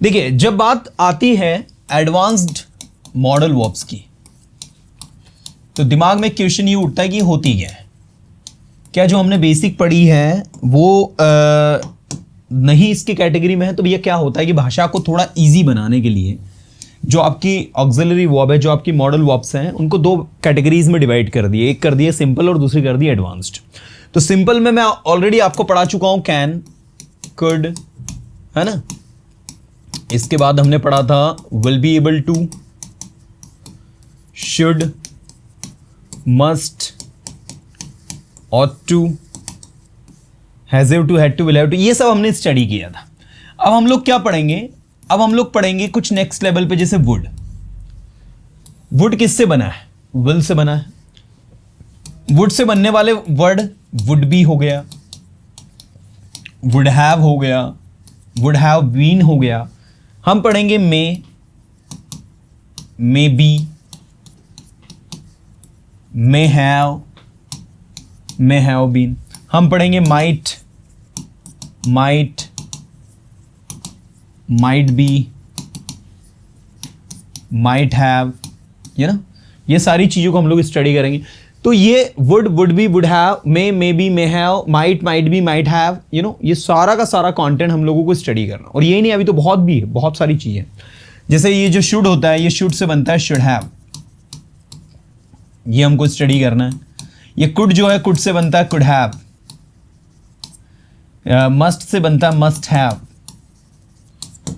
देखिए, जब बात आती है एडवांस्ड मॉडल वर्ब्स की, तो दिमाग में क्वेश्चन ये उठता है कि होती क्या है। क्या जो हमने बेसिक पढ़ी है वो नहीं इसकी कैटेगरी में है? तो भैया क्या होता है कि भाषा को थोड़ा इजी बनाने के लिए जो आपकी ऑक्सिलरी वर्ब है, जो आपकी मॉडल वर्ब्स हैं, उनको दो कैटेगरीज में डिवाइड कर दिए। एक कर दिए सिंपल और दूसरी कर दी एडवांस्ड। तो सिंपल में मैं ऑलरेडी आपको पढ़ा चुका हूं, कैन, कुड, है ना। इसके बाद हमने पढ़ा था will be able to, should, must, ought to, has to, had to, will have to, ये सब हमने स्टडी किया था। अब हम लोग क्या पढ़ेंगे? अब हम लोग पढ़ेंगे कुछ नेक्स्ट लेवल पे, जैसे वुड। वुड किससे बना है? विल से बना है। वुड से बनने वाले वर्ड वुड बी हो गया, वुड हैव हो गया, वुड हैव बीन हो गया। हम पढ़ेंगे may be, may have been. हम पढ़ेंगे माइट बी, माइट हैव, ये ना, ये सारी चीजों को हम लोग स्टडी करेंगे। तो ये would be, would have, may be, may have, might be, might have, ये सारा का सारा कंटेंट हम लोगों को स्टडी करना। और ये नहीं, अभी तो बहुत भी है, बहुत सारी चीजें। जैसे ये जो शुड होता है, ये शुड से बनता है शुड हैव, ये हमको स्टडी करना है। ये कुड जो है, कुड से बनता है कुड हैव। मस्ट से बनता है मस्ट हैव।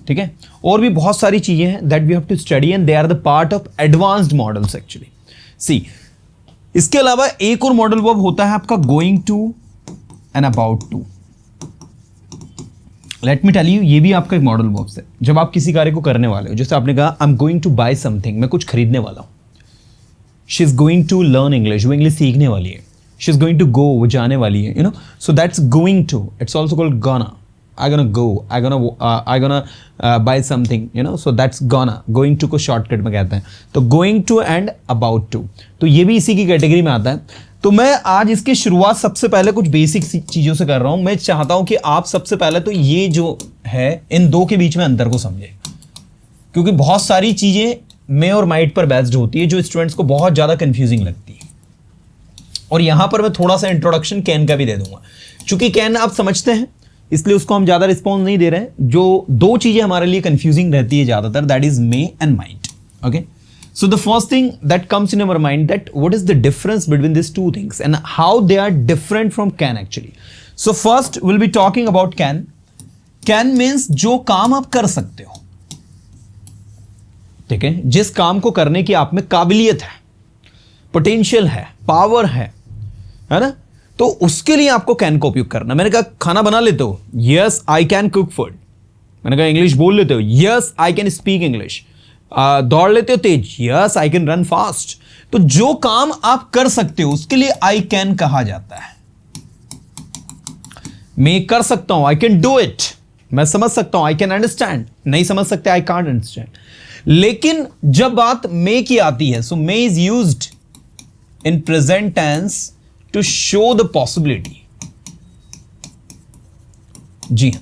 ठीक है, और भी बहुत सारी चीजें हैं that we have to study and they are the part of advanced modals actually. See, इसके अलावा एक और मॉडल वर्ब होता है आपका going to and about to. Let me tell you, ये भी आपका एक मॉडल वर्ब है। जब आप किसी कार्य को करने वाले हो, जैसे आपने कहा I am going to buy something, मैं कुछ खरीदने वाला हूं। She is going to learn English, वो इंग्लिश सीखने वाली है। She is going to go, वो जाने वाली है, so that's going to. It's also called gonna. I gonna go, I gonna buy something, so that's gonna. Going to को shortcut में कहते हैं। तो going to and about to, तो ये भी इसी की कैटेगरी में आता है। तो मैं आज इसकी शुरुआत सबसे पहले कुछ बेसिक चीजों से कर रहा हूं। मैं चाहता हूं कि आप सबसे पहले तो ये जो है, इन दो के बीच में अंतर को समझें, क्योंकि बहुत सारी चीजें मे और माइट पर बेस्ड होती है जो स्टूडेंट्स को बहुत ज्यादा कंफ्यूजिंग लगती है। और यहां पर मैं थोड़ा सा इंट्रोडक्शन कैन का भी दे दूंगा, क्योंकि कैन आप समझते हैं, इसलिए उसको हम ज्यादा रिस्पॉन्स नहीं दे रहे हैं। जो दो चीजें हमारे लिए कंफ्यूजिंग रहती है ज्यादातर, that is may and might. Okay, so the first thing that comes in our mind, that what is the difference between this two things and how they are different from can actually. So first will be talking about can. Can means जो काम आप कर सकते हो, ठीक है, जिस काम को करने की आप में काबिलियत है, पोटेंशियल है, पावर है ना, तो उसके लिए आपको कैन का उपयोग करना। मैंने कहा खाना बना लेते हो, yes I can cook food. मैंने कहा इंग्लिश बोल लेते हो, yes I can speak English. दौड़ लेते हो तेज, yes I can run fast. तो जो काम आप कर सकते हो उसके लिए आई कैन कहा जाता है। मैं कर सकता हूं, आई कैन डू इट। मैं समझ सकता हूं, आई कैन अंडरस्टैंड। नहीं समझ सकते, आई कांट अंडरस्टैंड। लेकिन जब बात मे की आती है, so may is used in present tense to show the possibility. जी हां,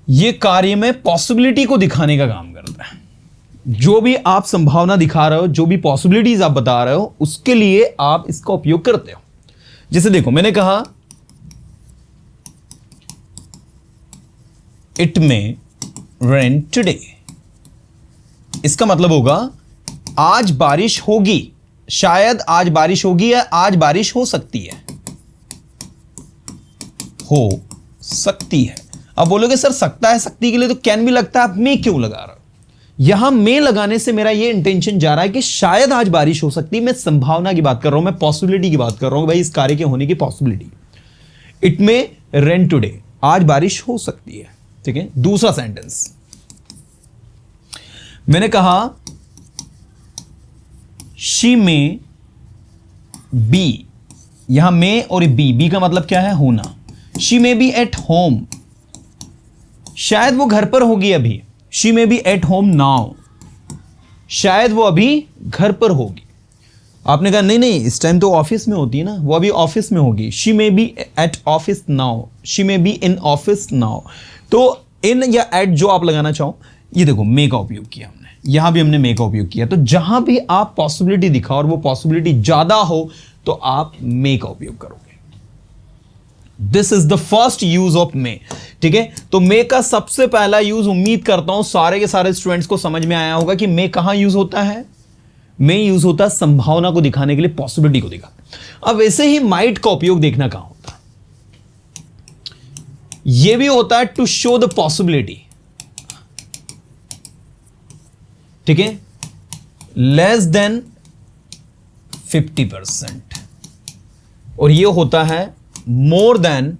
ये कार्य में पॉसिबिलिटी को दिखाने का काम करता है। जो भी आप संभावना दिखा रहे हो, जो भी पॉसिबिलिटीज आप बता रहे हो, उसके लिए आप इसका उपयोग करते हो। जैसे देखो, मैंने कहा इट मे रेन टुडे, इसका मतलब होगा आज बारिश होगी, शायद आज बारिश होगी या आज बारिश हो सकती है, हो सकती है। अब बोलोगे सर सकता है, सकती के लिए तो कैन भी लगता है, आप मे क्यों लगा रहे हो? यहां मे लगाने से मेरा ये इंटेंशन जा रहा है कि शायद आज बारिश हो सकती है। मैं संभावना की बात कर रहा हूं, मैं पॉसिबिलिटी की बात कर रहा हूं, भाई इस कार्य के होने की possibility. It may rain today, आज बारिश हो सकती है, ठीक है। दूसरा सेंटेंस मैंने कहा शी मे बी, यहां मे और बी का मतलब क्या है? होना। She may be at home, शायद वो घर पर होगी अभी। She may be at home now, शायद वो अभी घर पर होगी। आपने कहा नहीं इस टाइम तो ऑफिस में होती है ना, वो अभी ऑफिस में होगी। She may be at office now, she may be in office now. तो इन या एट जो आप लगाना चाहो। ये देखो मे का उपयोग किया हमने, यहां भी हमने मे का उपयोग किया। तो जहां भी आप पॉसिबिलिटी दिखा और वो पॉसिबिलिटी ज्यादा हो तो आप मे का उपयोग करोगे। This is the first use of May. ठीक है, तो मे का सबसे पहला यूज उम्मीद करता हूं सारे के सारे स्टूडेंट्स को समझ में आया होगा कि मे कहां यूज होता है। मे यूज होता है संभावना को दिखाने के लिए, पॉसिबिलिटी को दिखाने। अब वैसे ही माइट का उपयोग देखना कहां होता है। यह भी होता है टू शो द पॉसिबिलिटी। ठीक है, लेस देन 50%, और यह होता है more than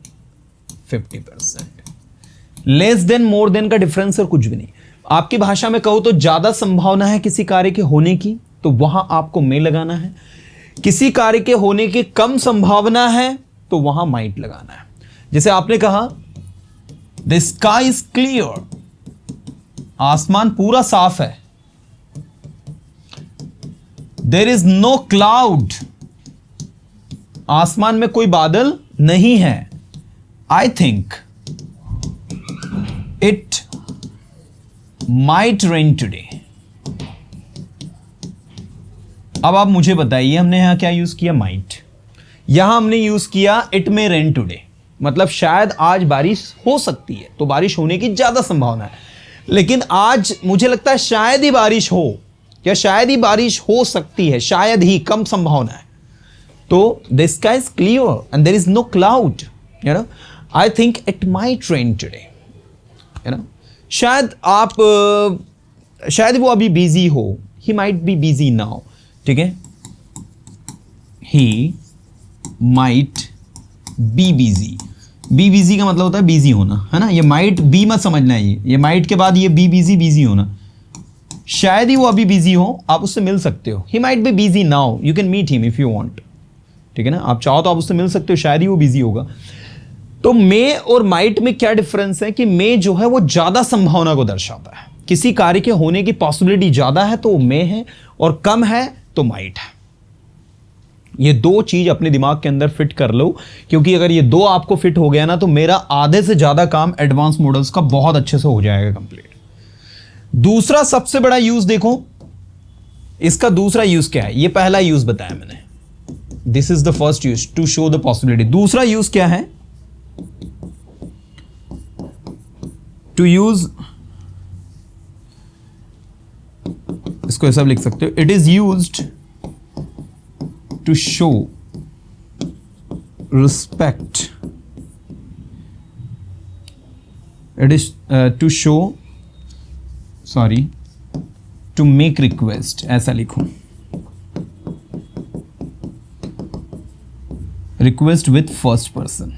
50%। Less than more than का डिफरेंस और कुछ भी नहीं। आपकी भाषा में कहो तो ज्यादा संभावना है किसी कार्य के होने की, तो वहां आपको मे लगाना है। किसी कार्य के होने की कम संभावना है तो वहां माइट लगाना है। जैसे आपने कहा द स्काई इज क्लियर, आसमान पूरा साफ है। देयर इज नो क्लाउड, आसमान में कोई बादल नहीं है। आई think it might rain today. अब आप मुझे बताइए, हमने यहां क्या यूज किया, माइट। यहां हमने यूज किया इट मे रेन टुडे, मतलब शायद आज बारिश हो सकती है, तो बारिश होने की ज्यादा संभावना है। लेकिन आज मुझे लगता है शायद ही बारिश हो, या शायद ही बारिश हो सकती है, शायद ही, कम संभावना है। तो the sky is clear and there is no cloud, you know. I think it might rain today, you know. शायद आप शायद वो अभी बिजी हो, he might be busy now. ठीक है, he might be busy. Be busy का मतलब होता है बिजी होना, है ना। ये माइट बी मत समझना है, ये माइट के बाद ये बी बिजी, बिजी होना। शायद ही वो अभी बिजी हो, आप उससे मिल सकते हो। He might be busy now, you can meet him if you want. ठीक है ना, आप चाहो तो आप उससे मिल सकते हो, शायद ही वो बिजी होगा। तो मे और माइट में क्या डिफरेंस है कि मे जो है वो ज्यादा संभावना को दर्शाता है। किसी कार्य के होने की पॉसिबिलिटी ज्यादा है तो वो मे है, और कम है तो माइट है। ये दो चीज अपने दिमाग के अंदर फिट कर लो, क्योंकि अगर ये दो आपको फिट हो गया ना तो मेरा आधे से ज्यादा काम एडवांस मॉडल्स का बहुत अच्छे से हो जाएगा कंप्लीट। दूसरा सबसे बड़ा यूज देखो, इसका दूसरा यूज क्या है। ये पहला यूज बताया मैंने, this is the first use to show the possibility. दूसरा यूज क्या है, टू यूज, इसको ऐसा लिख सकते हो, it is used to show respect, it is to show, sorry, to make request, ऐसा लिखूं, request with first person.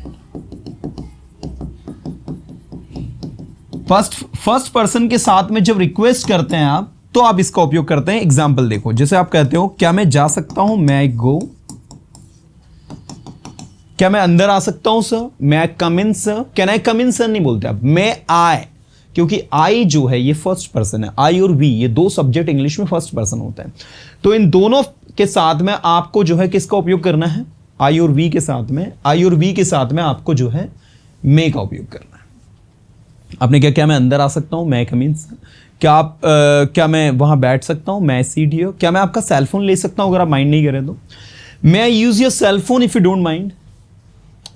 First person के साथ में जब रिक्वेस्ट करते हैं आप, तो आप इसका उपयोग करते हैं। एग्जाम्पल देखो, जैसे आप कहते हो क्या मैं जा सकता हूं, मैं गो। क्या मैं अंदर आ सकता हूं सर, मैं come in sir. Can I come in sir नहीं बोलते आप, मैं आए, क्योंकि आई जो है ये फर्स्ट पर्सन है। आई और वी ये दो सब्जेक्ट इंग्लिश में फर्स्ट पर्सन होता है। तो इन दोनों के साथ में आपको जो है किसका उपयोग करना है, आई और वी के साथ में। आई और वी के साथ में आपको जो है मे का उपयोग करना है। आपने क्या मैं अंदर आ सकता हूं, मैं कम इन सर। क्या मैं वहां बैठ सकता हूं, मैं सीट हियर। क्या मैं आपका सेलफोन ले सकता हूं अगर आप माइंड नहीं करें तो। May I use your cellphone if you don't mind.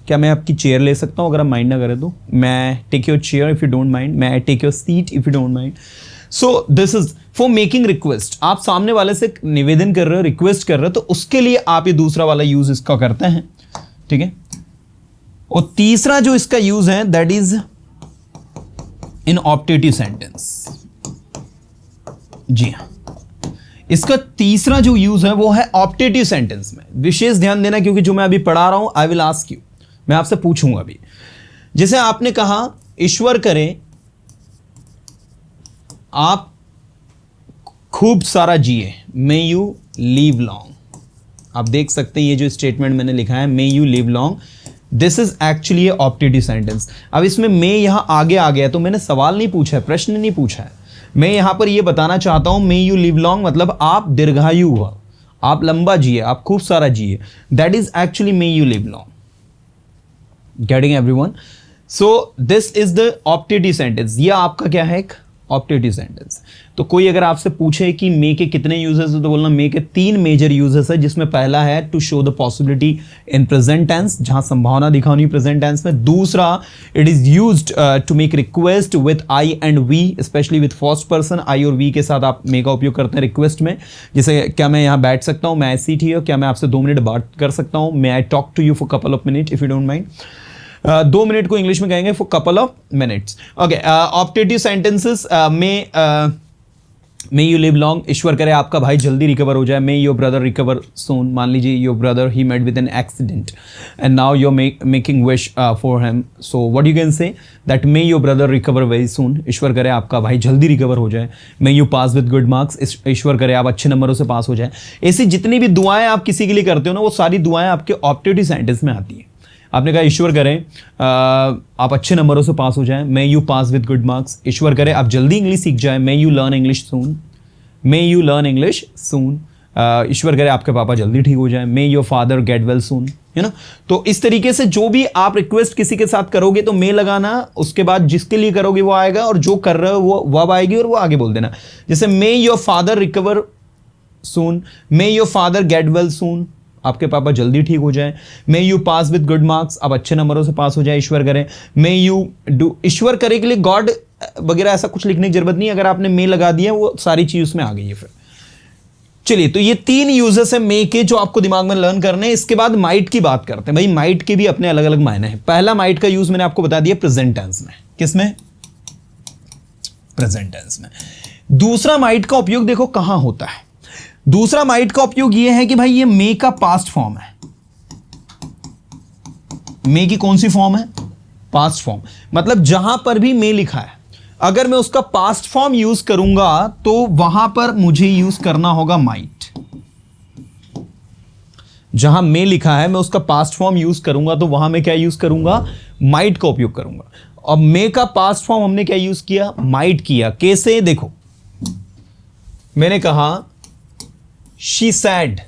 क्या मैं आपकी चेयर ले सकता हूं अगर आप माइंड ना करें तो। मैं take your chair if you don't mind. मैं I take your seat if you don't mind. So this is for making request. आप सामने वाले से निवेदन कर रहे हो, रिक्वेस्ट कर रहे हो, तो उसके लिए आप ये दूसरा वाला यूज इसका करते हैं। ठीक है, और तीसरा जो इसका यूज है that is in optative sentence. जी हाँ, इसका तीसरा जो यूज है वो है ऑप्टेटिव सेंटेंस में। विशेष ध्यान देना, क्योंकि जो मैं अभी पढ़ा रहा हूं, आई विल आस्क यू, मैं आपसे पूछूंगा अभी। जैसे आपने कहा ईश्वर करे आप खूब सारा जिए, मे यू लिव लॉन्ग। आप देख सकते हैं ये जो स्टेटमेंट मैंने लिखा है, मे you live long, this is actually optative sentence. अब इसमें मे यहां आगे आ गया, तो मैंने सवाल नहीं पूछा है, प्रश्न नहीं पूछा है। मैं यहां पर यह बताना चाहता हूं मे यू लिव लॉन्ग मतलब आप दीर्घायु हो, आप लंबा जिए, आप खूब सारा जिए। That is actually may you live long. Getting everyone? So this is the optative sentence. ये आपका क्या है, एक ऑप्टेटिव सेंटेंस। तो कोई अगर आपसे पूछे कि मे के कितने यूजेस है, तो बोलना मे के 3 मेजर यूजेस है, जिसमें पहला है to show the possibility in present tense, जहां संभावना दिखानी प्रेजेंट टेंस में। दूसरा, it is used to make request with I and we, specially with first person. I और वी के साथ आप मे का उपयोग करते हैं रिक्वेस्ट में, जैसे क्या मैं यहाँ बैठ सकता हूँ, मैं आई सीट हियर, क्या मैं आपसे 2 मिनट बात कर सकता हूँ, may I talk to you for couple of minute if you don't mind. 2 मिनट को इंग्लिश में कहेंगे for couple of minutes. Okay, optative sentences may you live long, ईश्वर करे आपका भाई जल्दी रिकवर हो जाए। May your brother recover soon, मान लीजिए your brother he met with an accident and now you are making wish for him, so what you can say that may your brother recover very soon, ईश्वर करे आपका भाई जल्दी recover हो जाए। May you pass with good marks, ईश्वर करे आप अच्छे नंबरों से पास हो जाए। ऐसी जितनी भी दुआएं आप किसी के लिए करते हो ना, वो सारी दुआएं आपके ऑप्टेटिव सेंटेंस में आती हैं। आपने कहा ईश्वर करें आप अच्छे नंबरों से पास हो जाएं, may you pass with good marks. ईश्वर करे आप जल्दी इंग्लिश सीख जाएं, may you learn English soon, may you learn English soon. ईश्वर करे आपके पापा जल्दी ठीक हो जाएं, may your father get well soon, है ना। तो इस तरीके से जो भी आप रिक्वेस्ट किसी के साथ करोगे तो मे लगाना, उसके बाद जिसके लिए करोगे वो आएगा, और जो कर रहे हो वो अब आएगी और वो आगे बोल देना। जैसे मे your father recover soon, may your father get well सून, आपके पापा जल्दी ठीक हो जाए। May you pass with good marks, आप अच्छे नंबरों से पास हो जाए, ईश्वर करें। मे यू डू, ईश्वर करे के लिए गॉड वगैरह ऐसा कुछ लिखने की जरूरत नहीं, अगर आपने मे लगा दिया वो सारी चीज उसमें आ गई है। फिर चलिए, तो ये 3 यूजेस है मे के जो आपको दिमाग में लर्न करने हैं। इसके बाद माइट की बात करते हैं। भाई माइट के भी अपने अलग अलग मायने हैं। पहला माइट का यूज मैंने आपको बता दिया प्रेजेंट टेंस में। किसमें? प्रेजेंट टेंस में। दूसरा माइट का उपयोग देखो कहां होता है। दूसरा माइट का उपयोग यह है कि भाई ये मे का पास्ट फॉर्म है। मे की कौन सी फॉर्म है? Past form. मतलब जहां पर भी मे लिखा है, अगर मैं उसका पास्ट फॉर्म यूज करूंगा तो वहां पर मुझे यूज करना होगा माइट। जहां मे लिखा है मैं उसका पास्ट फॉर्म यूज करूंगा तो वहां मैं क्या यूज करूंगा? माइट का उपयोग करूंगा। अब मे का पास्ट फॉर्म हमने क्या यूज किया? माइट किया। कैसे? देखो, मैंने कहा she said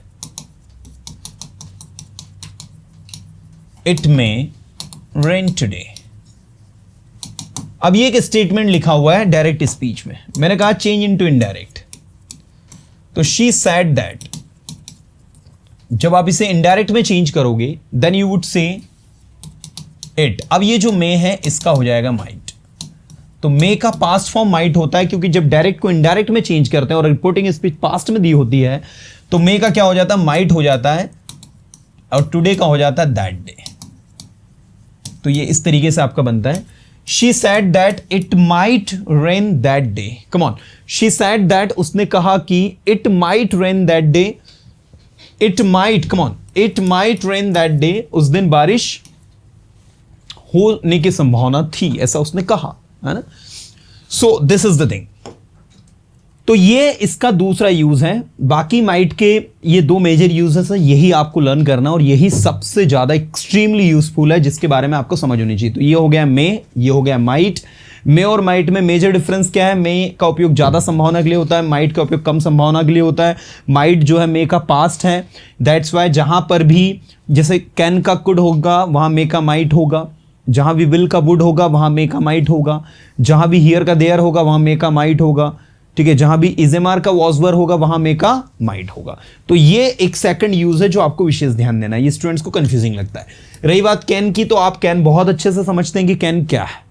it may rain today. अब ये एक स्टेटमेंट लिखा हुआ है डायरेक्ट स्पीच में, मैंने कहा चेंज इनटू इनडायरेक्ट। तो शी सैड दैट, जब आप इसे इनडायरेक्ट में चेंज करोगे then you would say it. अब ये जो मे है इसका हो जाएगा माइट। तो मे का पास्ट फॉर्म माइट होता है, क्योंकि जब डायरेक्ट को इनडायरेक्ट में चेंज करते हैं और रिपोर्टिंग स्पीच पास्ट में दी होती है तो मे का क्या हो जाता है? माइट हो जाता है, और टुडे का हो जाता है दैट डे। तो ये इस तरीके से आपका बनता है। She said that it might rain that day. Come on. She said that, उसने कहा कि it might rain that day. It might, come on. It might rain that day. उस दिन बारिश होने की संभावना थी, ऐसा उसने कहा, है ना। So this is the thing. तो ये इसका दूसरा यूज है। बाकी माइट के ये 2 मेजर यूजेस है, यही आपको लर्न करना और यही सबसे ज्यादा एक्सट्रीमली यूजफुल है, जिसके बारे में आपको समझ होनी चाहिए। तो ये हो गया मे, ये हो गया माइट। मे और माइट में मेजर डिफरेंस क्या है? मे का उपयोग ज्यादा संभावना के लिए होता है, माइट का उपयोग कम संभावना के लिए होता है। माइट जो है मे का पास्ट है, दैट्स वाई जहां पर भी जैसे कैन का कुड होगा वहां मे का माइट होगा, जहां भी विल का वुड होगा वहां मे का माइट होगा, जहां भी हियर का देयर होगा वहां मे का माइट होगा, ठीक है। जहां भी इजेमार का वॉजवर होगा वहां मे का माइट होगा। तो ये एक सेकंड यूज है जो आपको विशेष ध्यान देना है, ये स्टूडेंट्स को कंफ्यूजिंग लगता है। रही बात कैन की, तो आप कैन बहुत अच्छे से समझते हैं कि कैन क्या है।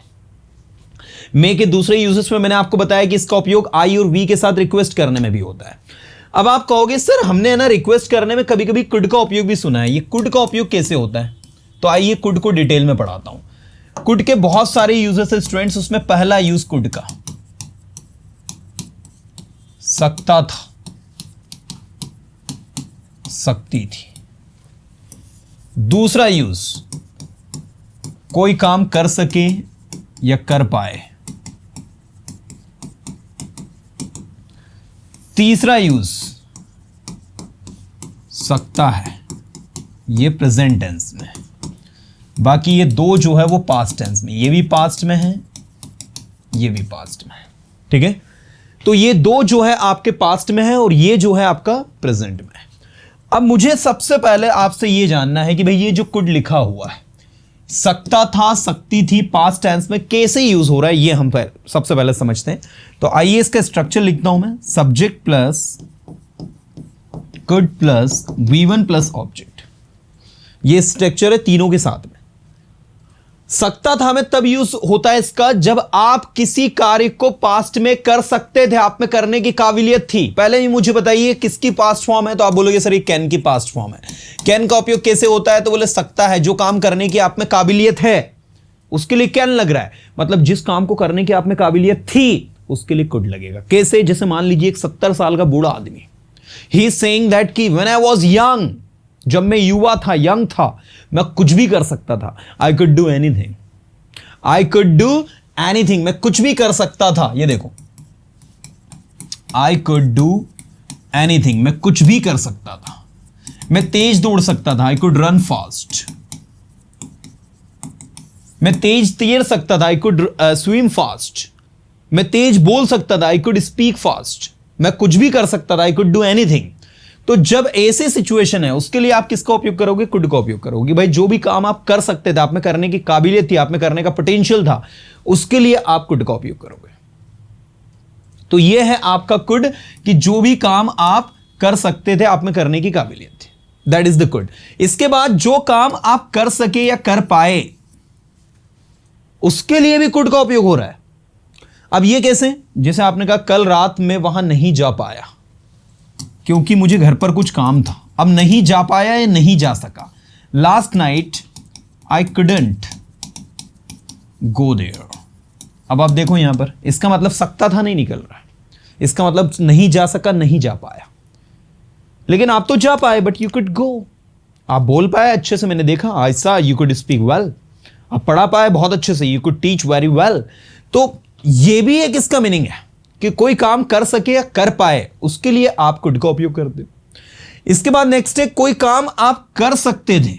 मे के दूसरे यूजेस में मैंने आपको बताया कि इसका उपयोग आई और वी के साथ रिक्वेस्ट करने में भी होता है। अब आप कहोगे सर हमने ना रिक्वेस्ट करने में कभी कभी कुड का उपयोग भी सुना है, ये कुड का उपयोग कैसे होता है? तो आइए कुड को डिटेल में पढ़ाता हूं। कुड के बहुत सारे यूजेस है स्टूडेंट्स, उसमें पहला यूज कुड का, सकता था, सकती थी। दूसरा यूज, कोई काम कर सके या कर पाए। तीसरा यूज, सकता है, ये प्रेजेंट टेंस में। बाकी ये 2 जो है वो पास्ट टेंस में, ये भी पास्ट में है, ये भी पास्ट में है, ठीक है। तो ये 2 जो है आपके पास्ट में है और ये जो है आपका प्रेजेंट में है। अब मुझे सबसे पहले आपसे ये जानना है कि भाई ये जो कुड लिखा हुआ है सकता था, सकती थी, पास्ट टेंस में कैसे यूज हो रहा है ये हम सबसे पहले समझते हैं। तो आइए इसका स्ट्रक्चर लिखता हूं मैं, subject plus could plus V1 plus object. ये स्ट्रक्चर है तीनों के साथ में। सकता था में तब यूज होता है इसका जब आप किसी कार्य को पास्ट में कर सकते थे, आप में करने की काबिलियत थी। पहले ही मुझे बताइए किसकी पास्ट फॉर्म है, तो आप बोलोगे सर ये कैन की पास्ट फॉर्म है। कैन का उपयोग कैसे होता है, तो बोले सकता है, जो काम करने की आप में काबिलियत है उसके लिए कैन लग रहा है, मतलब जिस काम को करने की आप में काबिलियत थी उसके लिए कुड लगेगा। कैसे, जैसे मान लीजिए एक 70 साल का बूढ़ा आदमी, ही इज सेइंग दैट कि व्हेन आई वाज यंग, जब मैं युवा था, यंग था, मैं कुछ भी कर सकता था। I could do anything, I could do anything, मैं कुछ भी कर सकता था। ये देखो, आई कुड डू एनीथिंग, मैं कुछ भी कर सकता था। मैं तेज दौड़ सकता था, आई कुड रन फास्ट। मैं तेज तैर सकता था, आई कुड स्विम फास्ट। मैं तेज बोल सकता था, आई कुड स्पीक फास्ट। मैं कुछ भी कर सकता था, आई कुड डू एनीथिंग। तो जब ऐसे सिचुएशन है उसके लिए आप किसका उपयोग करोगे, कुड का उपयोग करोगे। भाई जो भी काम आप कर सकते थे, आप में करने की काबिलियत थी, आप में करने का पोटेंशियल था, उसके लिए आप कुड का उपयोग करोगे। तो यह है आपका कुड कि जो भी काम आप कर सकते थे, आप में करने की काबिलियत थी, दैट इज द कुड। इसके बाद जो काम आप कर सके या कर पाए उसके लिए भी कुड का उपयोग हो रहा है। अब यह कैसे, जैसे आपने कहा कल रात में वहां नहीं जा पाया क्योंकि मुझे घर पर कुछ काम था। अब नहीं जा पाया या नहीं जा सका, last night I couldn't go there. अब आप देखो यहां पर इसका मतलब सकता था नहीं निकल रहा है, इसका मतलब नहीं जा सका, नहीं जा पाया। लेकिन आप तो जा पाए, बट यू कुड गो, आप बोल पाए अच्छे से, मैंने देखा, आई सा यू कुड स्पीक वेल, आप पढ़ा पाए बहुत अच्छे से, you could teach very well. तो ये भी एक इसका मीनिंग है कि कोई काम कर सके या कर पाए उसके लिए आप कुड का उपयोग करते हो। इसके बाद नेक्स्ट है, कोई काम आप कर सकते थे,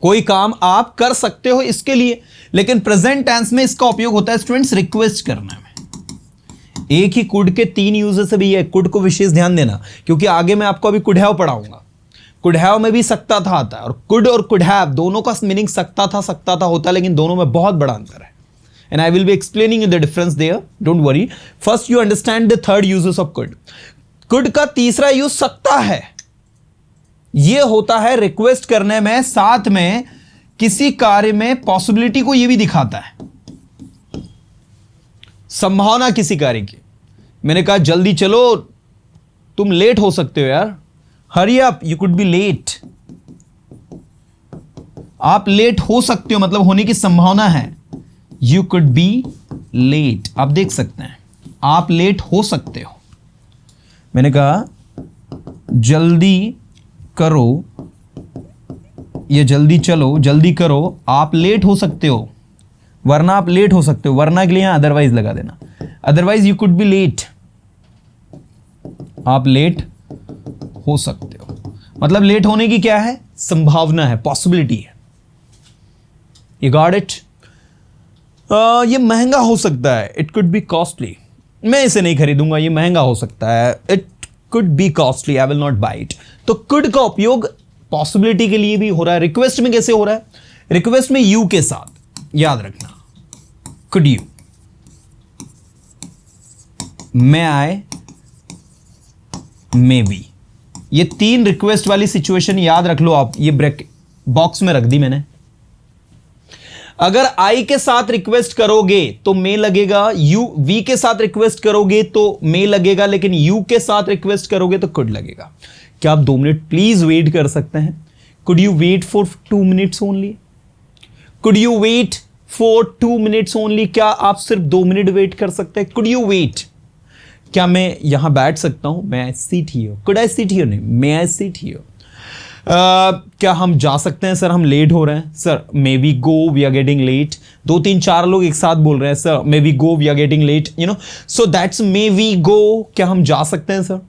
कोई काम आप कर सकते हो इसके लिए, लेकिन प्रेजेंट टेंस में इसका उपयोग होता है स्टूडेंट्स रिक्वेस्ट करने में। एक ही कुड के 3 यूजेस है भी है, कुड को विशेष ध्यान देना क्योंकि आगे मैं आपको अभी कुड हैव पढ़ाऊंगा। कुड हैव में भी सकता था आता है, और कुड हैव दोनों का मीनिंग सकता था होता है, लेकिन दोनों में बहुत बड़ा अंतर है। And I will be explaining you the difference there. Don't worry. First, you understand the third uses of could. Could का तीसरा यूज सकता है, यह होता है रिक्वेस्ट करने में, साथ में किसी कार्य में पॉसिबिलिटी को यह भी दिखाता है, संभावना किसी कार्य की। मैंने कहा जल्दी चलो, तुम लेट हो सकते हो यार, hurry up, you could be late. आप लेट हो सकते हो, मतलब होने की संभावना है, यू कुड बी लेट। आप देख सकते हैं आप लेट हो सकते हो। मैंने कहा जल्दी करो या जल्दी चलो, जल्दी करो, आप लेट हो सकते हो, वरना आप लेट हो सकते हो। वरना के लिए यहां अदरवाइज लगा देना, otherwise you could be late, आप लेट हो सकते हो, मतलब लेट होने की क्या है, संभावना है, पॉसिबिलिटी है। You got it. ये महंगा हो सकता है, इट कुड बी कॉस्टली, मैं इसे नहीं खरीदूंगा, ये महंगा हो सकता है, it could be costly, I will not buy it. तो कुड का उपयोग पॉसिबिलिटी के लिए भी हो रहा है। रिक्वेस्ट में कैसे हो रहा है, रिक्वेस्ट में यू के साथ, याद रखना, could you, may I, may be, ये 3 रिक्वेस्ट वाली सिचुएशन याद रख लो आप, ये ब्रैकेट बॉक्स में रख दी मैंने। अगर आई के साथ रिक्वेस्ट करोगे तो मे लगेगा, यू वी के साथ रिक्वेस्ट करोगे तो मे लगेगा, लेकिन यू के साथ रिक्वेस्ट करोगे तो कुड लगेगा। क्या आप 2 मिनट प्लीज वेट कर सकते हैं? Could you wait for 2 minutes only? Could you wait for 2 minutes only? क्या आप सिर्फ 2 मिनट वेट कर सकते हैं? Could you wait? क्या मैं यहां बैठ सकता हूं? May I sit here? Could I sit here? नहीं, मे आई सीट हियर। क्या हम जा सकते हैं? सर हम लेट हो रहे हैं। Sir may we go, we are getting late. 2 3 4 लोग एक साथ बोल रहे हैं, sir may we go, we are getting late, you know, so that's may we go. क्या हम जा सकते हैं सर?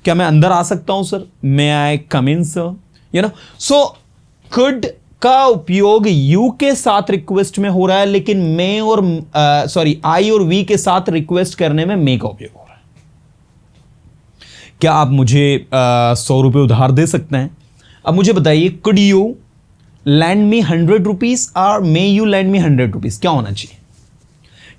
क्या मैं अंदर आ सकता हूं sir? May I come in sir, you know. So could का उपयोग यू के साथ रिक्वेस्ट में हो रहा है, लेकिन मे और आई और वी के साथ रिक्वेस्ट करने में मे का उपयोग हो रहा है। क्या आप मुझे 100 रुपये उधार दे सकते हैं? अब मुझे बताइए, could you lend me 100 rupees और may you lend me 100 rupees, क्या होना चाहिए?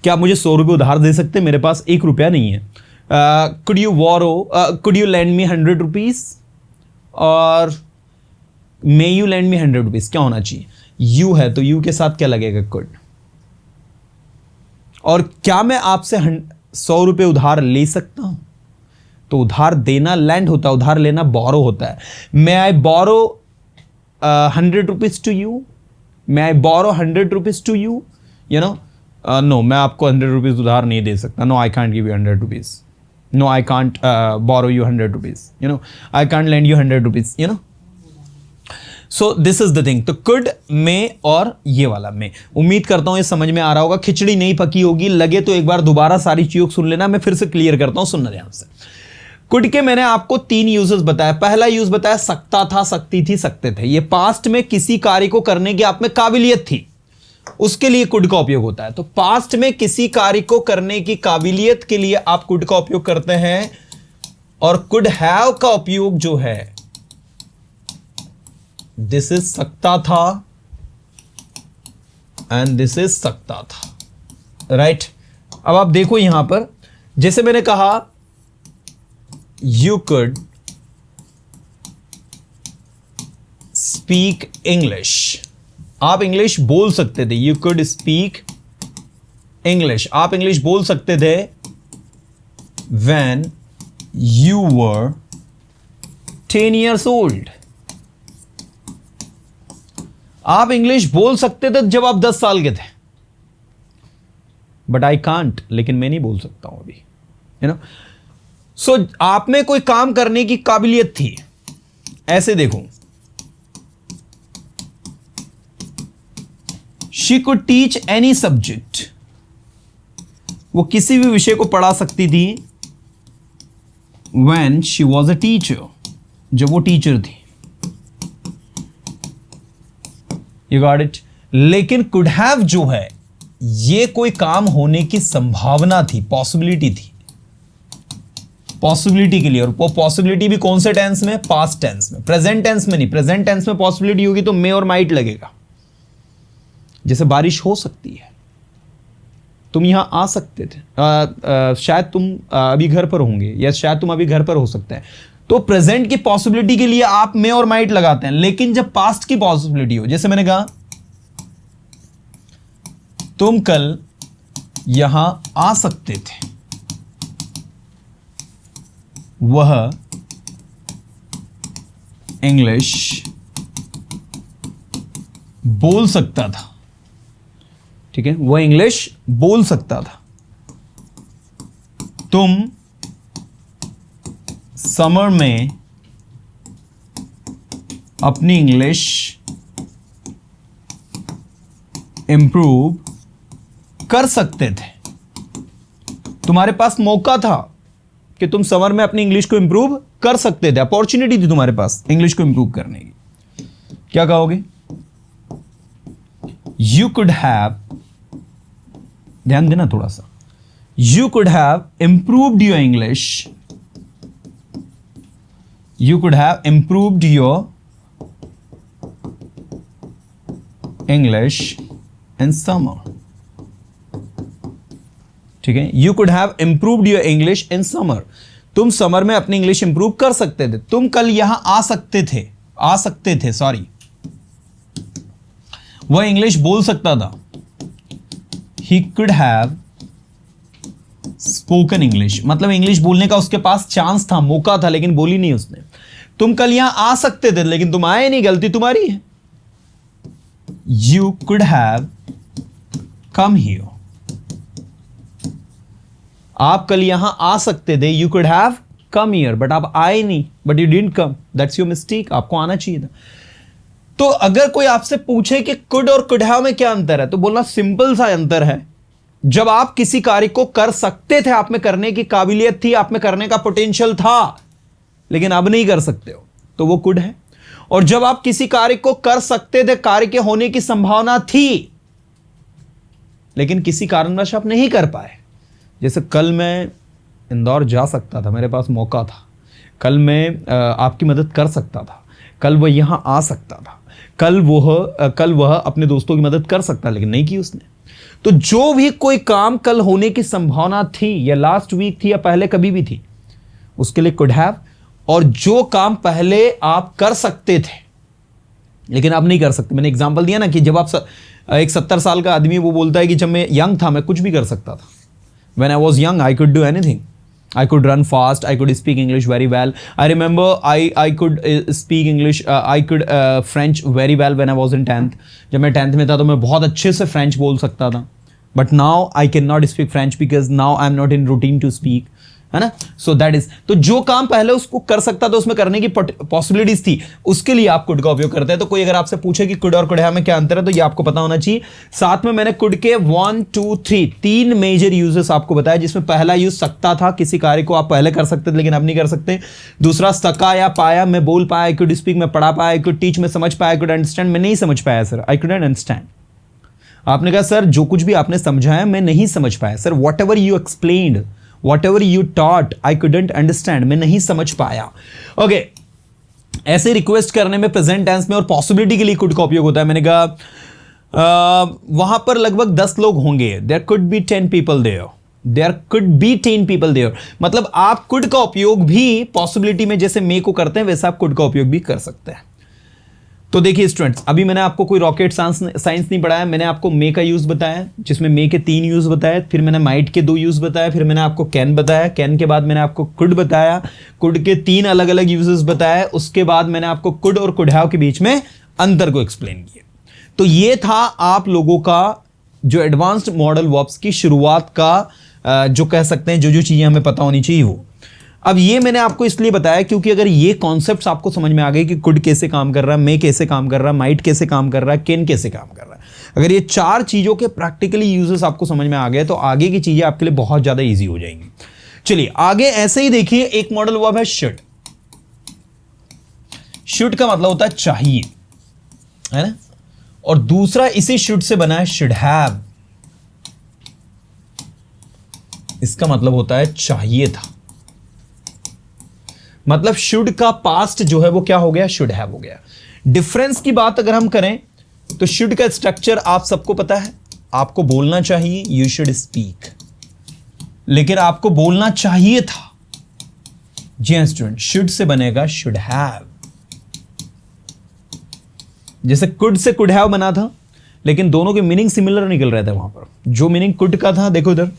क्या आप मुझे 100 रुपये उधार दे सकते हैं? मेरे पास 1 रुपया नहीं है. Could you borrow, could you lend me 100 rupees और may you lend me 100 rupees, क्या होना चाहिए? यू है तो यू के साथ क्या लगेगा? कुड. और क्या मैं आपसे 100 रुपये उधार ले सकता हूं? तो उधार देना लैंड होता है, उधार लेना बोरो होता है. May I borrow 100 rupees to you? May I borrow 100 rupees to you? You know, no, मैं आपको 100 रुपीज उधार नहीं दे सकता. No, I can't give you 100 rupees. No, I can't borrow you 100 rupees. You know, I can't lend you 100 rupees. You know, so this is the thing. तो could, may और ये वाला मे. उम्मीद करता हूं ये समझ में आ रहा होगा. खिचड़ी नहीं पकी होगी, लगे तो एक बार दोबारा सारी चीजों सुन लेना. मैं फिर से क्लियर करता हूं, सुनना ध्यान से. कुड के मैंने आपको 3 यूजेस बताया. पहला यूज बताया सकता था, सकती थी, सकते थे. ये पास्ट में किसी कार्य को करने की आप में काबिलियत थी, उसके लिए कुड का उपयोग होता है. तो पास्ट में किसी कार्य को करने की काबिलियत के लिए आप कुड का उपयोग करते हैं. और कुड हैव का उपयोग जो है, दिस इज सकता था एंड दिस इज सकता था. राइट. अब आप देखो यहां पर, जैसे मैंने कहा यू कुड स्पीक इंग्लिश, आप इंग्लिश बोल सकते थे. यू कुड स्पीक इंग्लिश, आप इंग्लिश बोल सकते थे. When you were 10 years old, आप इंग्लिश बोल सकते थे जब आप 10 साल के थे. बट आई कांट, लेकिन मैं नहीं बोल सकता हूं अभी. यू नो, सो आप में कोई काम करने की काबिलियत थी. ऐसे देखो, she could teach any subject, वो किसी भी विषय को पढ़ा सकती थी. When she was a teacher, जब वो टीचर थी. You got it. लेकिन कुड हैव जो है, ये कोई काम होने की संभावना थी, पॉसिबिलिटी थी, पॉसिबिलिटी के लिए. और वो पॉसिबिलिटी भी कौन से टेंस में? पास्ट टेंस में. प्रेजेंट टेंस में नहीं. प्रेजेंट टेंस में पॉसिबिलिटी होगी तो मे और माइट लगेगा. जैसे बारिश हो सकती है, तुम यहां आ सकते थे, शायद तुम अभी घर पर होंगे, या शायद तुम अभी घर पर हो सकते हैं. तो प्रेजेंट की पॉसिबिलिटी के लिए आप मे और माइट लगाते हैं. लेकिन जब पास्ट की पॉसिबिलिटी हो, जैसे मैंने कहा तुम कल यहां आ सकते थे, वह इंग्लिश बोल सकता था. ठीक है, वह इंग्लिश बोल सकता था. तुम समर में अपनी इंग्लिश इंप्रूव कर सकते थे. तुम्हारे पास मौका था कि तुम समर में अपनी इंग्लिश को इंप्रूव कर सकते थे. अपॉर्चुनिटी थी तुम्हारे पास इंग्लिश को इंप्रूव करने की. क्या कहोगे? यू कुड हैव, ध्यान देना थोड़ा सा, you could have improved your English, you could have improved your English in summer. ठीक है, you could have improved your English in summer. तुम समर में अपनी इंग्लिश इंप्रूव कर सकते थे. तुम कल यहां आ सकते थे, सॉरी. वह इंग्लिश बोल सकता था. He could have spoken English, मतलब इंग्लिश बोलने का उसके पास चांस था, मौका था, लेकिन बोली नहीं उसने. तुम कल यहां आ सकते थे लेकिन तुम आए नहीं, गलती तुम्हारी है. You could have come here, आप कल यहां आ सकते थे. You could have come here, but आप आए नहीं, but you didn't come. That's your mistake, आपको आना चाहिए था. तो अगर कोई आपसे पूछे कि कुड और कुड हैव में क्या अंतर है, तो बोलना सिंपल सा अंतर है. जब आप किसी कार्य को कर सकते थे, आप में करने की काबिलियत थी, आप में करने का पोटेंशियल था, लेकिन अब नहीं कर सकते हो, तो वो कुड है. और जब आप किसी कार्य को कर सकते थे, कार्य के होने की संभावना थी, लेकिन किसी कारणवश आप नहीं कर पाए. जैसे कल मैं इंदौर जा सकता था, मेरे पास मौका था. कल मैं आपकी मदद कर सकता था. कल वह यहाँ आ सकता था, कल वह अपने दोस्तों की मदद कर सकता, लेकिन नहीं की उसने। तो जो भी कोई काम कल होने की संभावना थी, या लास्ट वीक थी, या पहले कभी भी थी, उसके लिए कुड हैव। और जो काम पहले आप कर सकते थे लेकिन आप नहीं कर सकते, मैंने एग्जांपल दिया ना कि जब आप एक 70 साल का आदमी वो बोलता है कि जब मैं यंग था मैं कुछ भी कर सकता था, when I was young I could do anything, I could run fast, I could speak English very well, I remember I could speak English, I could French very well when I was in 10th। जब मैं 10th में था तो मैं बहुत अच्छे से French बोल सकता था, but now I can not speak French because now I am not in routine to speak, है ना। सो दैट इज, तो जो काम पहले उसको कर सकता था, उसमें करने की पॉसिबिलिटीज थी, उसके लिए आप कुड का उपयोग करते हैं। तो कोई अगर आपसे पूछे कि कुड और कुड हैव में क्या अंतर है, तो ये आपको पता होना चाहिए। साथ में मैंने कुड के 1 2 3 तीन मेजर यूजेस आपको बताया, जिसमें पहला यूज सकता था, किसी कार्य को आप पहले कर सकते थे लेकिन अब नहीं कर सकते। दूसरा सका या पाया, मैं बोल पाया, आई कुड स्पीक, मैं पढ़ा पाया, आई कुड टीच, मैं समझ पाया, आई कुड अंडरस्टैंड, मैं नहीं समझ पाया सर, आई कुड अंडरस्टैंड। आपने कहा सर जो कुछ भी आपने समझाया मैं नहीं समझ पाया sir, what ever you explained, whatever you taught, I couldn't understand, मैं नहीं समझ पाया। ओके, ऐसे रिक्वेस्ट करने में प्रेजेंट टेंस में और पॉसिबिलिटी के लिए कुड का उपयोग होता है। मैंने कहा वहां पर लगभग 10 लोग होंगे, there could be 10 people there, there could be 10 people there, मतलब आप कुड का उपयोग भी पॉसिबिलिटी में जैसे मे को करते हैं वैसा आप कुड का उपयोग भी कर सकते हैं। तो देखिए स्टूडेंट्स, अभी मैंने आपको कोई रॉकेट साइंस नहीं पढ़ाया, मैंने आपको मे का यूज बताया, जिसमें मे के 3 यूज बताए, फिर मैंने माइट के 2 यूज बताया, फिर मैंने आपको कैन बताया, कैन के बाद मैंने आपको कुड बताया, कुड के 3 अलग अलग यूजेस बताए, उसके बाद मैंने आपको कुड और कुड हैव के बीच में अंतर को एक्सप्लेन किया। तो ये था आप लोगों का जो एडवांस्ड मॉडल वर्ब्स की शुरुआत का जो कह सकते हैं जो चीजें हमें पता होनी चाहिए वो। अब ये मैंने आपको इसलिए बताया क्योंकि अगर ये कॉन्सेप्ट्स आपको समझ में आ गए कि कुड कैसे काम कर रहा है, मे कैसे काम कर रहा है, माइट कैसे काम कर रहा है, कैन कैसे काम कर रहा है, अगर ये 4 चीजों के प्रैक्टिकली यूजेस आपको समझ में आ गए तो आगे की चीजें आपके लिए बहुत ज्यादा इजी हो जाएंगी। चलिए आगे ऐसे ही देखिए, एक मॉडल वर्ब है शुड। शुड का मतलब होता है चाहिए, है ना, और दूसरा इसी शुड से बना है शुड हैव, इसका मतलब होता है चाहिए था। मतलब शुड का पास्ट जो है वो क्या हो गया, शुड हैव हो गया। डिफरेंस की बात अगर हम करें तो शुड का स्ट्रक्चर आप सबको पता है, आपको बोलना चाहिए, यू शुड स्पीक, लेकिन आपको बोलना चाहिए था। जी हां स्टूडेंट, शुड से बनेगा शुड हैव। जैसे कुड से कुड हैव बना था, लेकिन दोनों के मीनिंग सिमिलर निकल रहे थे। वहां पर जो मीनिंग कुड का था, देखो इधर,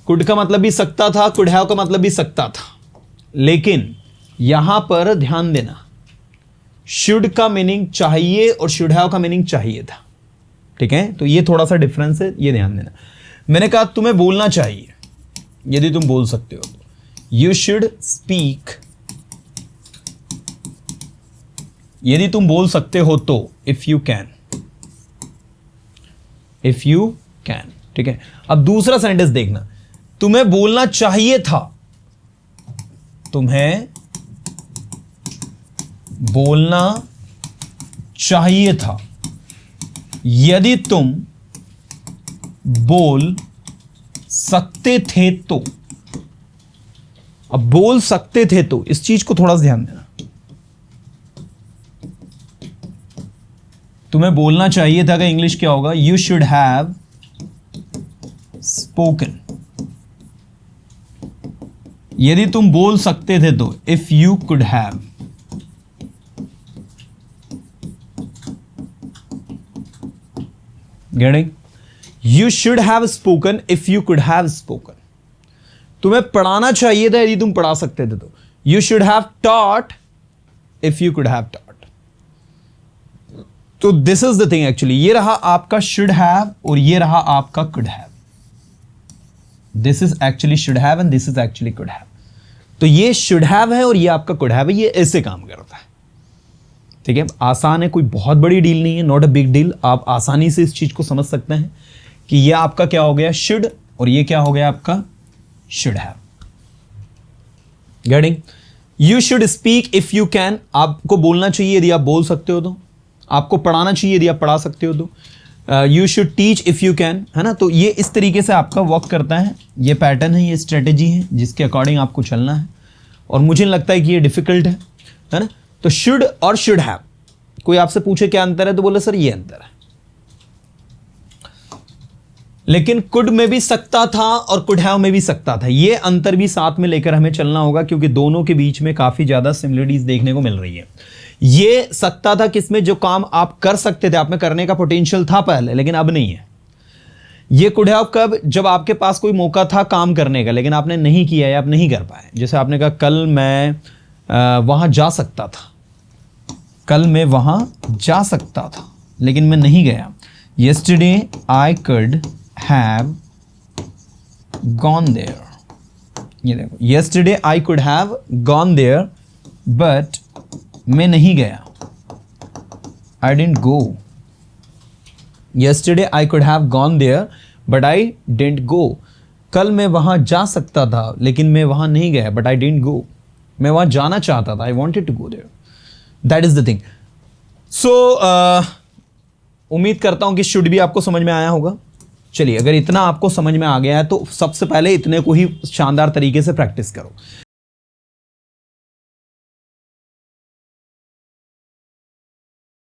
कुड का मतलब भी सकता था, कुड हैव का मतलब भी सकता था, लेकिन यहां पर ध्यान देना, शुड का मीनिंग चाहिए और शुड हैव का मीनिंग चाहिए था। ठीक है, तो ये थोड़ा सा डिफरेंस है, ये ध्यान देना। मैंने कहा तुम्हें बोलना चाहिए, यदि तुम बोल सकते हो तो, यू शुड स्पीक, यदि तुम बोल सकते हो तो, if you can, if you can. ठीक है, अब दूसरा सेंटेंस देखना, तुम्हें बोलना चाहिए था, तुम्हें बोलना चाहिए था, यदि तुम बोल सकते थे तो। अब बोल सकते थे तो, इस चीज को थोड़ा सा ध्यान देना। तुम्हें बोलना चाहिए था का इंग्लिश क्या होगा, यू शुड हैव स्पोकन। यदि तुम बोल सकते थे तो, if you could have. Getting? You should have spoken if you could have spoken. तुम्हें पढ़ाना चाहिए था यदि तुम पढ़ा सकते थे तो, you should have taught if you could have taught. तो this is the thing actually, ये रहा आपका शुड हैव और ये रहा आपका could have. This is actually should have and this is actually could have. तो ये शुड हैव है और ये आपका कुड हैव है, ये ऐसे काम करता है। ठीक है, आसान है, कोई बहुत बड़ी डील नहीं है, नॉट अ बिग डील। आप आसानी से इस चीज को समझ सकते हैं कि ये आपका क्या हो गया, शुड, और ये क्या हो गया आपका should have. Getting? You should speak if you can, आपको बोलना चाहिए यदि आप बोल सकते हो तो, आपको पढ़ाना चाहिए यदि आप पढ़ा सकते हो तो, you should teach if you can, है ना। तो ये इस तरीके से आपका वर्क करता है, ये पैटर्न है, ये स्ट्रेटेजी है जिसके अकॉर्डिंग आपको चलना है। और मुझे लगता है कि ये डिफिकल्ट है ना। तो शुड और शुड हैव, कोई आपसे पूछे क्या अंतर है तो बोले सर ये अंतर है। लेकिन कुड में भी सकता था और कुड हैव में भी सकता था, ये अंतर भी साथ में लेकर हमें चलना होगा, क्योंकि दोनों के बीच में काफी ज्यादा सिमिलरिटीज देखने को मिल रही है। ये सकता था किसमें, जो काम आप कर सकते थे, आप में करने का पोटेंशियल था पहले लेकिन अब नहीं है। ये कुड हैव कब, जब आपके पास कोई मौका था काम करने का लेकिन आपने नहीं किया या आप नहीं कर पाए। जैसे आपने कहा कल मैं वहां जा सकता था, कल मैं वहां जा सकता था लेकिन मैं नहीं गया। yesterday I could have gone there, ये देखो yesterday I could have gone there but मैं नहीं गया, I didn't go। yesterday I could have gone there but I didn't go। कल मैं वहां जा सकता था लेकिन मैं वहां नहीं गया, but I didn't go। मैं वहां जाना चाहता था, I wanted to go there। that is the thing। so उम्मीद करता हूं कि शुड भी आपको समझ में आया होगा। चलिए, अगर इतना आपको समझ में आ गया है तो सबसे पहले इतने को ही शानदार तरीके से प्रैक्टिस करो।